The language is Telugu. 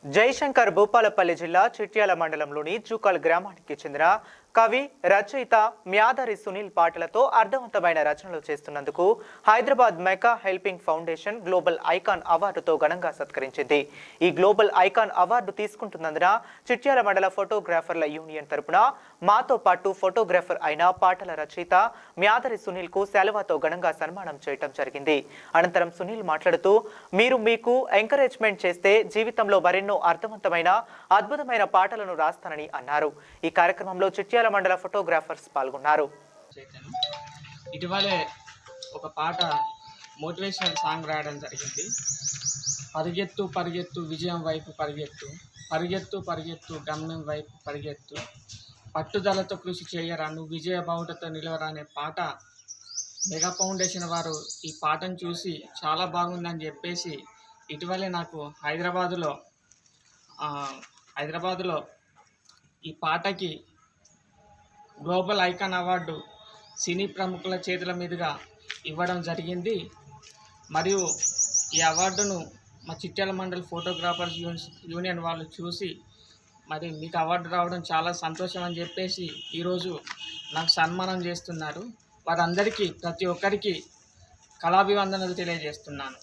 జయశంకర్ భూపాలపల్లి జిల్లా చిట్యాల మండలంలోని జూకల్ గ్రామానికి చెందిన కవి రచయిత మ్యాదరి సునీల్ పాటలతో అర్థవంతమైన రచనలు చేస్తున్నందుకు హైదరాబాద్ మెకా హెల్పింగ్ ఫౌండేషన్ గ్లోబల్ ఐకాన్ అవార్డుతో ఘనంగా సత్కరించింది. ఈ గ్లోబల్ ఐకాన్ అవార్డు తీసుకుంటున్నందున చిట్యాల మండల ఫోటోగ్రాఫర్ల యూనియన్ తరపున మాతో పాటు ఫోటోగ్రాఫర్ అయిన పాటల రచయిత మ్యాదరి సునీల్ కు సెలవుతో ఘనంగా సన్మానం చేయడం జరిగింది. అనంతరం సునీల్ మాట్లాడుతూ మీకు ఎంకరేజ్మెంట్ చేస్తే జీవితంలో మరెన్నో అర్థవంతమైన అద్భుతమైన పాటలను రాస్తానని అన్నారు. ఈ కార్యక్రమంలో చిట్యాల మండల ఫోటోగ్రాఫర్స్ పాల్గొన్నారు. ఇటీవలే ఒక పాట మోటివేషనల్ సాంగ్ రాయడం జరిగింది. పరిగెత్తు పరిగెత్తు విజయం వైపు పరిగెత్తు, పరిగెత్తు పరిగెత్తు గమ్యం వైపు పరిగెత్తు, పట్టుదలతో కృషి చేయరా నువ్వు విజయ బావుటతో నిలవరా అనే పాట మెగా ఫౌండేషన్ వారు ఈ పాటను చూసి చాలా బాగుందని చెప్పేసి ఇటీవలే నాకు హైదరాబాదులో ఈ పాటకి గ్లోబల్ ఐకాన్ అవార్డు సినీ ప్రముఖుల చేతుల మీదుగా ఇవ్వడం జరిగింది. మరియు ఈ అవార్డును మా చిట్యాల మండల్ ఫోటోగ్రాఫర్స్ యూనియన్ వాళ్ళు చూసి మరి మీకు అవార్డు రావడం చాలా సంతోషం అని చెప్పేసి ఈరోజు నాకు సన్మానం చేస్తున్నారు. వారందరికీ ప్రతి ఒక్కరికి కళాభివందనలు తెలియజేస్తున్నాను.